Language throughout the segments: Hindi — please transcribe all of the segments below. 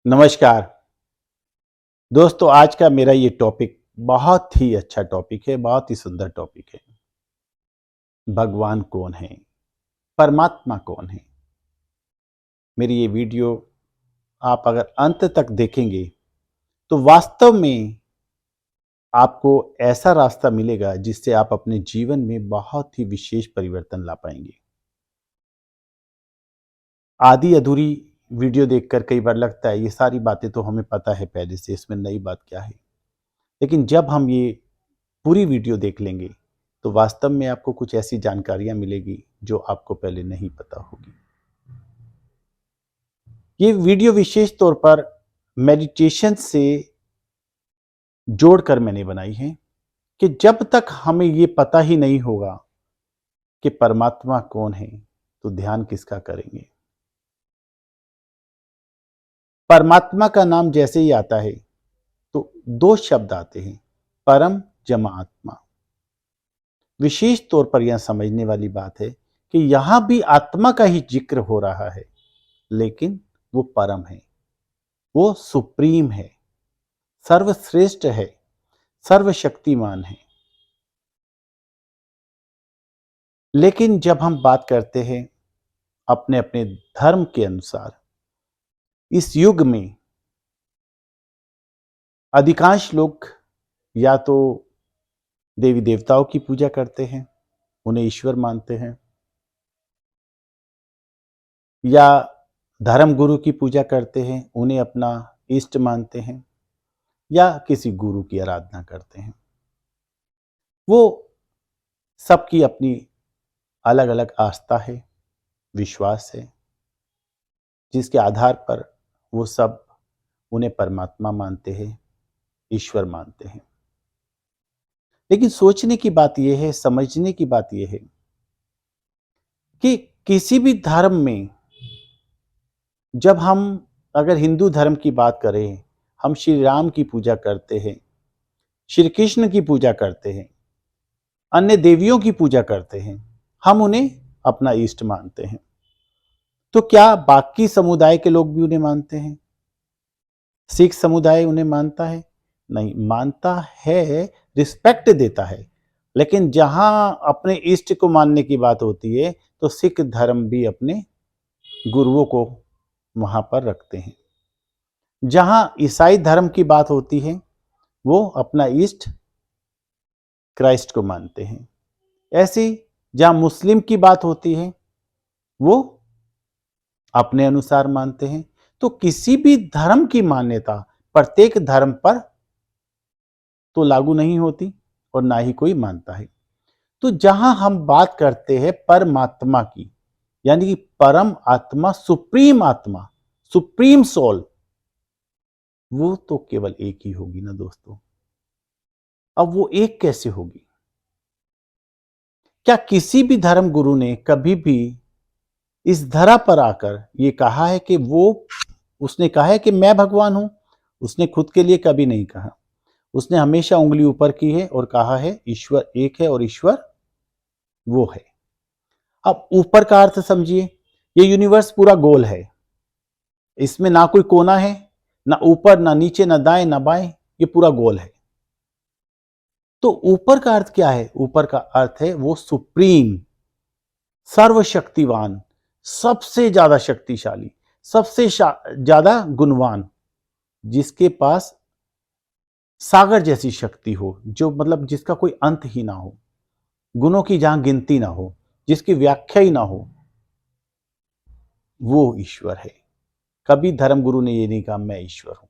नमस्कार दोस्तों। आज का मेरा ये टॉपिक बहुत ही अच्छा टॉपिक है, बहुत ही सुंदर टॉपिक है। भगवान कौन है, परमात्मा कौन है। मेरी ये वीडियो आप अगर अंत तक देखेंगे तो वास्तव में आपको ऐसा रास्ता मिलेगा जिससे आप अपने जीवन में बहुत ही विशेष परिवर्तन ला पाएंगे। आधी अधूरी वीडियो देखकर कई बार लगता है ये सारी बातें तो हमें पता है पहले से, इसमें नई बात क्या है। लेकिन जब हम ये पूरी वीडियो देख लेंगे तो वास्तव में आपको कुछ ऐसी जानकारियां मिलेगी जो आपको पहले नहीं पता होगी। ये वीडियो विशेष तौर पर मेडिटेशन से जोड़कर मैंने बनाई है कि जब तक हमें ये पता ही नहीं होगा कि परमात्मा कौन है तो ध्यान किसका करेंगे। परमात्मा का नाम जैसे ही आता है तो दो शब्द आते हैं, परम जमा आत्मा। विशेष तौर पर यह समझने वाली बात है कि यहां भी आत्मा का ही जिक्र हो रहा है, लेकिन वो परम है, वो सुप्रीम है, सर्वश्रेष्ठ है, सर्वशक्तिमान है। लेकिन जब हम बात करते हैं अपने अपने धर्म के अनुसार, इस युग में अधिकांश लोग या तो देवी देवताओं की पूजा करते हैं, उन्हें ईश्वर मानते हैं, या धर्म गुरु की पूजा करते हैं, उन्हें अपना इष्ट मानते हैं, या किसी गुरु की आराधना करते हैं। वो सबकी अपनी अलग अलग आस्था है, विश्वास है, जिसके आधार पर वो सब उन्हें परमात्मा मानते हैं, ईश्वर मानते हैं। लेकिन सोचने की बात यह है, समझने की बात यह है कि किसी भी धर्म में जब हम अगर हिंदू धर्म की बात करें, हम श्री राम की पूजा करते हैं, श्री कृष्ण की पूजा करते हैं, अन्य देवियों की पूजा करते हैं, हम उन्हें अपना इष्ट मानते हैं। तो क्या बाकी समुदाय के लोग भी उन्हें मानते हैं? सिख समुदाय उन्हें मानता है? नहीं मानता है, रिस्पेक्ट देता है। लेकिन जहां अपने इष्ट को मानने की बात होती है तो सिख धर्म भी अपने गुरुओं को वहां पर रखते हैं। जहां ईसाई धर्म की बात होती है वो अपना इष्ट क्राइस्ट को मानते हैं। ऐसे जहां मुस्लिम की बात होती है वो अपने अनुसार मानते हैं। तो किसी भी धर्म की मान्यता प्रत्येक धर्म पर तो लागू नहीं होती और ना ही कोई मानता है। तो जहां हम बात करते हैं परमात्मा की, यानी कि परम आत्मा, सुप्रीम सोल, वो तो केवल एक ही होगी ना दोस्तों। अब वो एक कैसे होगी? क्या किसी भी धर्म गुरु ने कभी भी इस धरा पर आकर ये कहा है कि उसने कहा है कि मैं भगवान हूं? उसने खुद के लिए कभी नहीं कहा। उसने हमेशा उंगली ऊपर की है और कहा है ईश्वर एक है और ईश्वर वो है। अब ऊपर का अर्थ समझिए, ये यूनिवर्स पूरा गोल है, इसमें ना कोई कोना है, ना ऊपर ना नीचे, ना दाएं ना बाएं, ये पूरा गोल है। तो ऊपर का अर्थ क्या है? ऊपर का अर्थ है वो सुप्रीम, सर्वशक्तिवान, सबसे ज्यादा शक्तिशाली, सबसे ज्यादा गुणवान, जिसके पास सागर जैसी शक्ति हो, जो मतलब जिसका कोई अंत ही ना हो, गुणों की जहां गिनती ना हो, जिसकी व्याख्या ही ना हो, वो ईश्वर है। कभी धर्मगुरु ने ये नहीं कहा मैं ईश्वर हूं।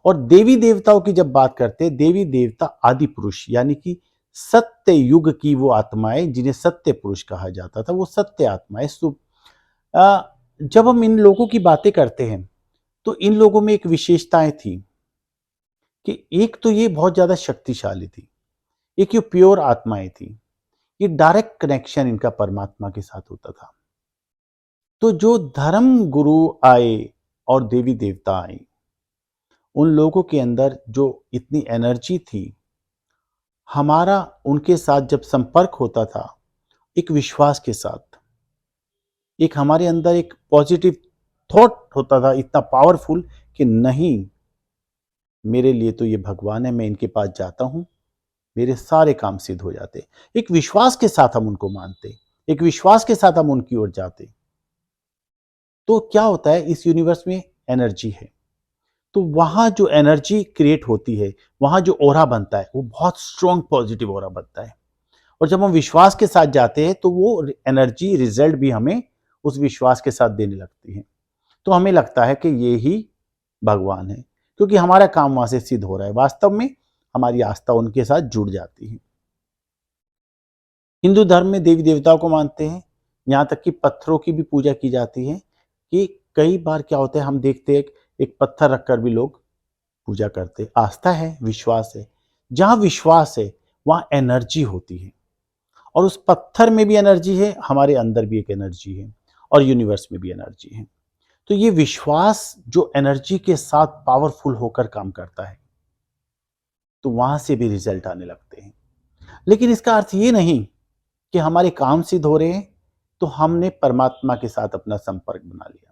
और देवी देवताओं की जब बात करते हैं, देवी देवता आदि पुरुष यानी कि सत्य युग की वो आत्माएं जिन्हें सत्य पुरुष कहा जाता था, वो सत्य आत्माएं जब हम इन लोगों की बातें करते हैं तो इन लोगों में एक विशेषताएं थी कि एक तो ये बहुत ज्यादा शक्तिशाली थी, एक ये प्योर आत्माएं थी, ये डायरेक्ट कनेक्शन इनका परमात्मा के साथ होता था। तो जो धर्म गुरु आए और देवी देवता आए, उन लोगों के अंदर जो इतनी एनर्जी थी, हमारा उनके साथ जब संपर्क होता था, एक विश्वास के साथ, एक हमारे अंदर एक पॉजिटिव थॉट होता था इतना पावरफुल कि नहीं, मेरे लिए तो ये भगवान है, मैं इनके पास जाता हूं, मेरे सारे काम सिद्ध हो जाते। एक विश्वास के साथ हम उनको मानते, एक विश्वास के साथ हम उनकी ओर जाते। तो क्या होता है, इस यूनिवर्स में एनर्जी है, तो वहां जो एनर्जी क्रिएट होती है, वहां जो ओरा बनता है वो बहुत स्ट्रॉन्ग पॉजिटिव ओरा बनता है। और जब हम विश्वास के साथ जाते हैं तो वो एनर्जी रिजल्ट भी हमें उस विश्वास के साथ देने लगती है। तो हमें लगता है कि ये ही भगवान है, क्योंकि हमारा काम वहां से सिद्ध हो रहा है। वास्तव में हमारी आस्था उनके साथ जुड़ जाती है। हिंदू धर्म में देवी देवताओं को मानते हैं, यहाँ तक कि पत्थरों की भी पूजा की जाती है। कि कई बार क्या होता है, हम देखते हैं एक पत्थर रखकर भी लोग पूजा करते। आस्था है, विश्वास है। जहां विश्वास है वहां एनर्जी होती है, और उस पत्थर में भी एनर्जी है, हमारे अंदर भी एक एनर्जी है, और यूनिवर्स में भी एनर्जी है। तो ये विश्वास जो एनर्जी के साथ पावरफुल होकर काम करता है, तो वहां से भी रिजल्ट आने लगते हैं। लेकिन इसका अर्थ ये नहीं कि हमारे काम सिद्ध हो रहे हैं तो हमने परमात्मा के साथ अपना संपर्क बना लिया।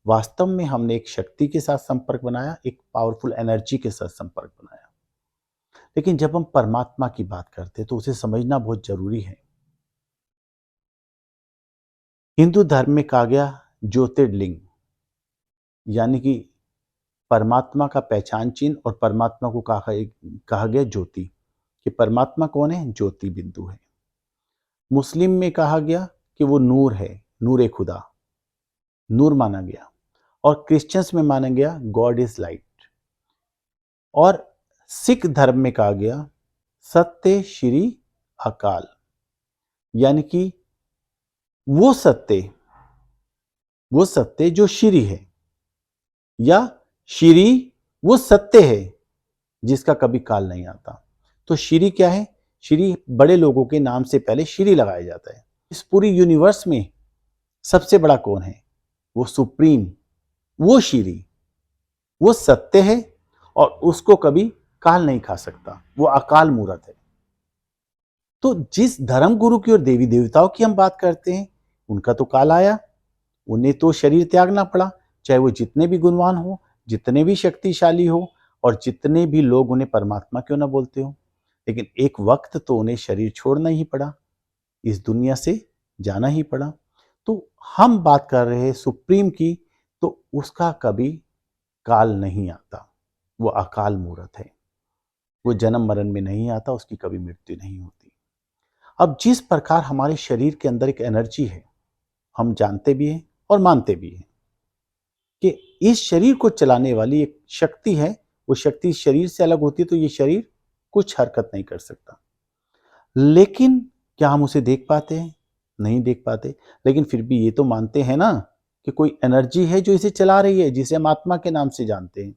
वास्तव में हमने एक शक्ति के साथ संपर्क बनाया, एक पावरफुल एनर्जी के साथ संपर्क बनाया। लेकिन जब हम परमात्मा की बात करते हैं तो उसे समझना बहुत जरूरी है। हिंदू धर्म में कहा गया ज्योतिर्लिंग, यानी कि परमात्मा का पहचान चिन्ह, और परमात्मा को कहा गया ज्योति, कि परमात्मा कौन है, ज्योति बिंदु है। मुस्लिम में कहा गया कि वो नूर है, नूर खुदा, नूर माना गया। और क्रिश्चियंस में माना गया गॉड इज लाइट। और सिख धर्म में कहा गया सत्य श्री अकाल, यानी कि वो सत्य, वो सत्य जो श्री है, या श्री वो सत्य है जिसका कभी काल नहीं आता। तो श्री क्या है, श्री बड़े लोगों के नाम से पहले श्री लगाया जाता है। इस पूरी यूनिवर्स में सबसे बड़ा कौन है, वो सुप्रीम, वो श्री, वो सत्य है, और उसको कभी काल नहीं खा सकता, वो अकाल मूर्त है। तो जिस धर्म गुरु की और देवी देवताओं की हम बात करते हैं, उनका तो काल आया, उन्हें तो शरीर त्यागना पड़ा, चाहे वो जितने भी गुणवान हो, जितने भी शक्तिशाली हो, और जितने भी लोग उन्हें परमात्मा क्यों ना बोलते हो। लेकिन एक वक्त तो उन्हें शरीर छोड़ना ही पड़ा, इस दुनिया से जाना ही पड़ा। तो हम बात कर रहे हैं सुप्रीम की, तो उसका कभी काल नहीं आता, वो अकाल मूर्त है, वो जन्म मरण में नहीं आता, उसकी कभी मृत्यु नहीं होती। अब जिस प्रकार हमारे शरीर के अंदर एक एनर्जी है, हम जानते भी हैं और मानते भी हैं कि इस शरीर को चलाने वाली एक शक्ति है, वो शक्ति शरीर से अलग होती है तो ये शरीर कुछ हरकत नहीं कर सकता। लेकिन क्या हम उसे देख पाते हैं, नहीं देख पाते। लेकिन फिर भी ये तो मानते हैं ना कि कोई एनर्जी है जो इसे चला रही है, जिसे हम आत्मा के नाम से जानते हैं।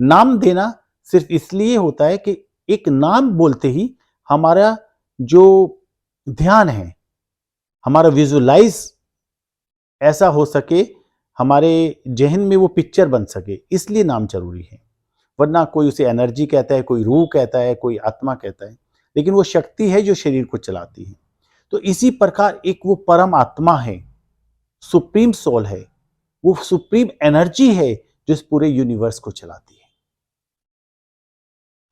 नाम देना सिर्फ इसलिए होता है कि एक नाम बोलते ही हमारा जो ध्यान है, हमारा विजुलाइज ऐसा हो सके, हमारे जहन में वो पिक्चर बन सके, इसलिए नाम जरूरी है। वरना कोई उसे एनर्जी कहता है, कोई रूह कहता है, कोई आत्मा कहता है, लेकिन वो शक्ति है जो शरीर को चलाती है। तो इसी प्रकार एक वो परम आत्मा है, सुप्रीम सोल है, वो सुप्रीम एनर्जी है जो इस पूरे यूनिवर्स को चलाती है।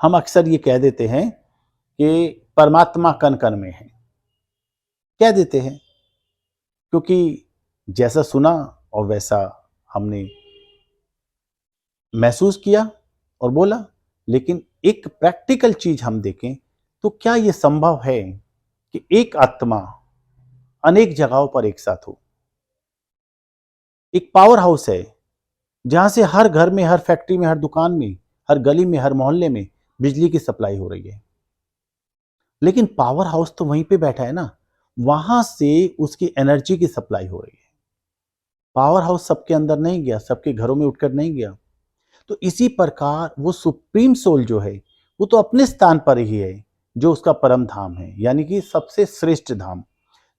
हम अक्सर ये कह देते हैं कि परमात्मा कण कण में है, कह देते हैं, क्योंकि जैसा सुना और वैसा हमने महसूस किया और बोला। लेकिन एक प्रैक्टिकल चीज हम देखें तो क्या यह संभव है कि एक आत्मा अनेक जगहों पर एक साथ हो। एक पावर हाउस है जहां से हर घर में, हर फैक्ट्री में, हर दुकान में, हर गली में, हर मोहल्ले में बिजली की सप्लाई हो रही है। लेकिन पावर हाउस तो वहीं पे बैठा है ना, वहां से उसकी एनर्जी की सप्लाई हो रही है। पावर हाउस सबके अंदर नहीं गया, सबके घरों में उठकर नहीं गया। तो इसी प्रकार वो सुप्रीम सोल जो है वो तो अपने स्थान पर ही है, जो उसका परम धाम है, यानी कि सबसे श्रेष्ठ धाम,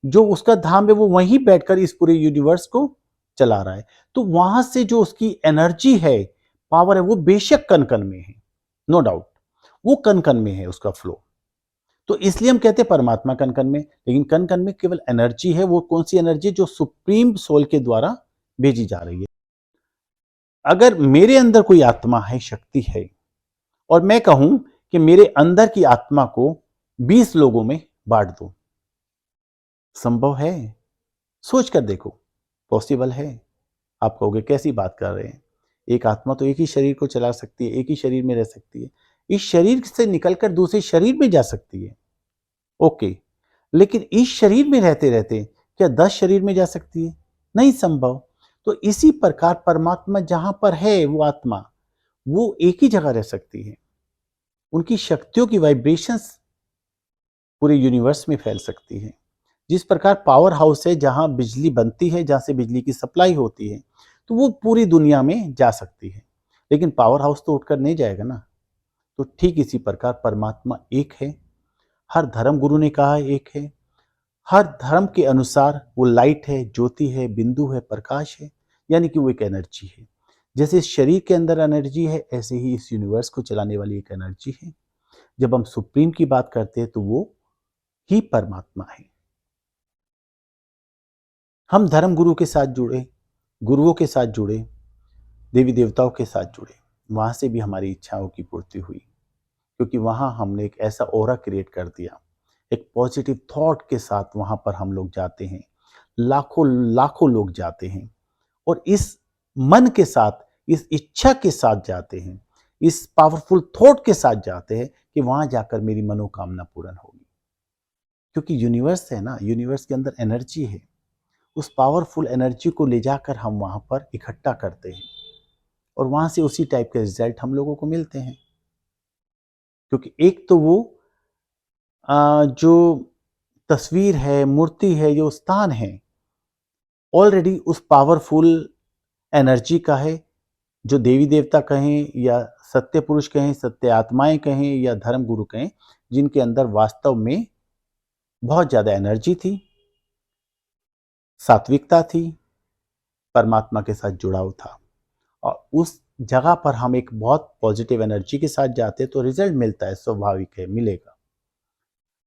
जो उसका धाम है वो वहीं बैठकर इस पूरे यूनिवर्स को चला रहा है। तो वहां से जो उसकी एनर्जी है, पावर है, वो बेशक कण कण में है, नो डाउट, वो कण कण में है उसका फ्लो। तो इसलिए हम कहते हैं परमात्मा कण कण में। लेकिन कण कण में केवल एनर्जी है, वो कौन सी एनर्जी, जो सुप्रीम सोल के द्वारा भेजी जा रही है। अगर मेरे अंदर कोई आत्मा है, शक्ति है, और मैं कहूं कि मेरे अंदर की आत्मा को 20 लोगों में बांट दो, संभव है? सोच कर देखो, पॉसिबल है? आप कहोगे कैसी बात कर रहे हैं, एक आत्मा तो एक ही शरीर को चला सकती है, एक ही शरीर में रह सकती है, इस शरीर से निकलकर दूसरे शरीर में जा सकती है, ओके, लेकिन इस शरीर में रहते रहते क्या 10 शरीर में जा सकती है? नहीं संभव। तो इसी प्रकार परमात्मा जहां पर है, वो आत्मा वो एक ही जगह रह सकती है, उनकी शक्तियों की वाइब्रेशंस पूरे यूनिवर्स में फैल सकती है। जिस प्रकार पावर हाउस है, जहां बिजली बनती है, जहां से बिजली की सप्लाई होती है, तो वो पूरी दुनिया में जा सकती है, लेकिन पावर हाउस तो उठकर नहीं जाएगा ना। तो ठीक इसी प्रकार परमात्मा एक है, हर धर्म गुरु ने कहा एक है, हर धर्म के अनुसार वो लाइट है, ज्योति है, बिंदु है, प्रकाश है, यानी कि वो एक एनर्जी है। जैसे इस शरीर के अंदर एनर्जी है, ऐसे ही इस यूनिवर्स को चलाने वाली एक एनर्जी है। जब हम सुप्रीम की बात करते हैं तो वो ही परमात्मा है। हम धर्म गुरु के साथ जुड़े, गुरुओं के साथ जुड़े, देवी देवताओं के साथ जुड़े, वहां से भी हमारी इच्छाओं की पूर्ति हुई, क्योंकि वहां हमने एक ऐसा ऑरा क्रिएट कर दिया, एक पॉजिटिव थॉट के साथ वहां पर हम लोग जाते हैं, लाखों लाखों लोग जाते हैं, और इस मन के साथ, इस इच्छा के साथ जाते हैं, इस पावरफुल थॉट के साथ जाते हैं कि वहां जाकर मेरी मनोकामना पूर्ण होगी। क्योंकि यूनिवर्स है ना, यूनिवर्स के अंदर एनर्जी है, उस पावरफुल एनर्जी को ले जाकर हम वहां पर इकट्ठा करते हैं, और वहां से उसी टाइप के रिजल्ट हम लोगों को मिलते हैं। क्योंकि एक तो वो जो तस्वीर है, मूर्ति है, जो स्थान है, ऑलरेडी उस पावरफुल एनर्जी का है, जो देवी देवता कहें या सत्य पुरुष कहें, सत्य आत्माएं कहें या धर्म गुरु कहें, जिनके अंदर वास्तव में बहुत ज्यादा एनर्जी थी, सात्विकता थी, परमात्मा के साथ जुड़ाव था, और उस जगह पर हम एक बहुत पॉजिटिव एनर्जी के साथ जाते हैं तो रिजल्ट मिलता है, स्वाभाविक है, मिलेगा।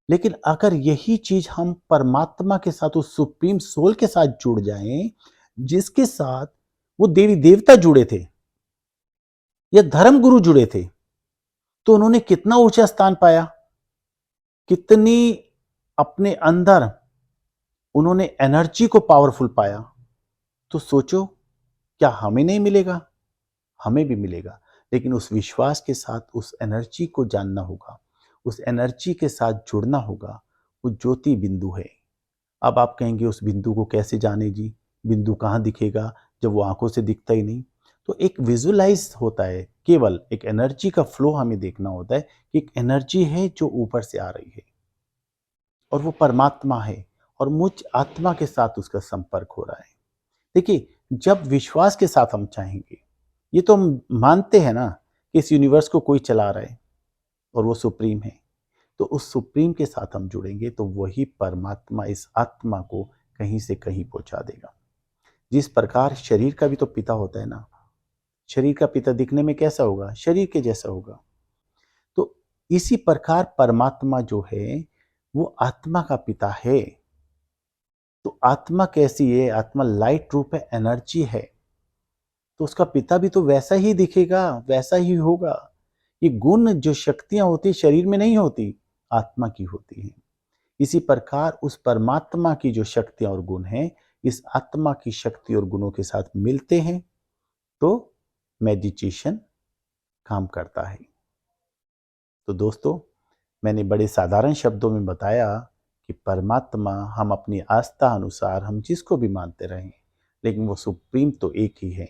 लेकिन अगर यही चीज हम परमात्मा के साथ, उस सुप्रीम सोल के साथ जुड़ जाएं, जिसके साथ वो देवी देवता जुड़े थे या धर्म गुरु जुड़े थे, तो उन्होंने कितना ऊंचा स्थान पाया, कितनी अपने अंदर उन्होंने एनर्जी को पावरफुल पाया। तो सोचो, क्या हमें नहीं मिलेगा? हमें भी मिलेगा, लेकिन उस विश्वास के साथ उस एनर्जी को जानना होगा, उस एनर्जी के साथ जुड़ना होगा। वो ज्योति बिंदु है। अब आप कहेंगे उस बिंदु को कैसे जाने जी, बिंदु कहाँ दिखेगा जब वो आंखों से दिखता ही नहीं। तो एक विजुअलाइज होता है, केवल एक एनर्जी का फ्लो हमें देखना होता है कि एक एनर्जी है जो ऊपर से आ रही है, और वो परमात्मा है, और मुझ आत्मा के साथ उसका संपर्क हो रहा है। देखिए, जब विश्वास के साथ हम चाहेंगे, ये तो हम मानते हैं ना कि इस यूनिवर्स को कोई चला रहा है और वो सुप्रीम है, तो उस सुप्रीम के साथ हम जुड़ेंगे तो वही परमात्मा इस आत्मा को कहीं से कहीं पहुंचा देगा। जिस प्रकार शरीर का भी तो पिता होता है ना, शरीर का पिता दिखने में कैसा होगा? शरीर के जैसा होगा। तो इसी प्रकार परमात्मा जो है वो आत्मा का पिता है। तो आत्मा कैसी है? आत्मा लाइट रूप है, एनर्जी है, तो उसका पिता भी तो वैसा ही दिखेगा, वैसा ही होगा। ये गुण जो शक्तियां होती शरीर में नहीं होती, आत्मा की होती हैं। इसी प्रकार उस परमात्मा की जो शक्तियां और गुण हैं, इस आत्मा की शक्ति और गुणों के साथ मिलते हैं तो मेडिटेशन काम करता है। तो दोस्तों, मैंने बड़े साधारण शब्दों में बताया कि परमात्मा, हम अपनी आस्था अनुसार हम जिसको भी मानते रहें, लेकिन वो सुप्रीम तो एक ही है।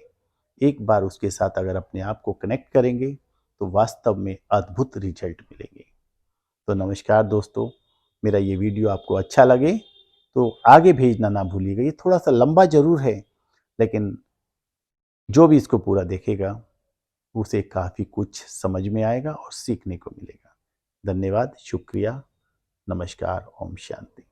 एक बार उसके साथ अगर अपने आप को कनेक्ट करेंगे तो वास्तव में अद्भुत रिजल्ट मिलेंगे। तो नमस्कार दोस्तों, मेरा ये वीडियो आपको अच्छा लगे तो आगे भेजना ना भूलिएगा। ये थोड़ा सा लंबा जरूर है, लेकिन जो भी इसको पूरा देखेगा उसे काफ़ी कुछ समझ में आएगा और सीखने को मिलेगा। धन्यवाद, शुक्रिया, नमस्कार, ओम शांति।